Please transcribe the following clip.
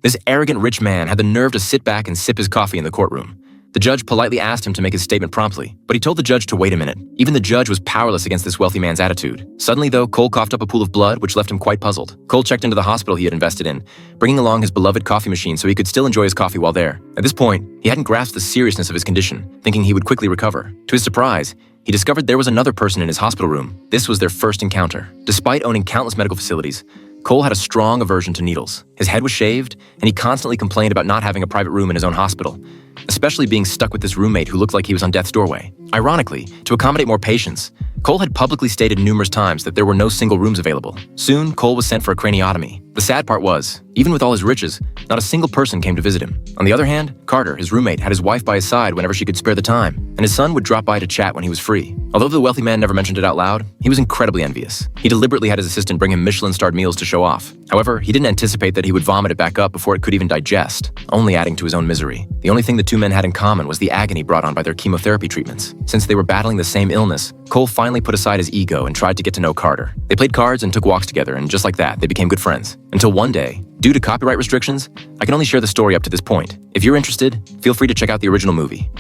This arrogant rich man had the nerve to sit back and sip his coffee in the courtroom. The judge politely asked him to make his statement promptly, but he told the judge to wait a minute. Even the judge was powerless against this wealthy man's attitude. Suddenly, though, Cole coughed up a pool of blood, which left him quite puzzled. Cole checked into the hospital he had invested in, bringing along his beloved coffee machine so he could still enjoy his coffee while there. At this point, he hadn't grasped the seriousness of his condition, thinking he would quickly recover. To his surprise, he discovered there was another person in his hospital room. This was their first encounter. Despite owning countless medical facilities, Cole had a strong aversion to needles. His head was shaved, and he constantly complained about not having a private room in his own hospital, especially being stuck with this roommate who looked like he was on death's doorway. Ironically, to accommodate more patients, Cole had publicly stated numerous times that there were no single rooms available. Soon, Cole was sent for a craniotomy. The sad part was, even with all his riches, not a single person came to visit him. On the other hand, Carter, his roommate, had his wife by his side whenever she could spare the time, and his son would drop by to chat when he was free. Although the wealthy man never mentioned it out loud, he was incredibly envious. He deliberately had his assistant bring him Michelin-starred meals to show off. However, he didn't anticipate that he would vomit it back up before it could even digest, only adding to his own misery. The only thing the two men had in common was the agony brought on by their chemotherapy treatments. Since they were battling the same illness, Cole finally put aside his ego and tried to get to know Carter. They played cards and took walks together, and just like that, they became good friends. Until one day, due to copyright restrictions, I can only share the story up to this point. If you're interested, feel free to check out the original movie.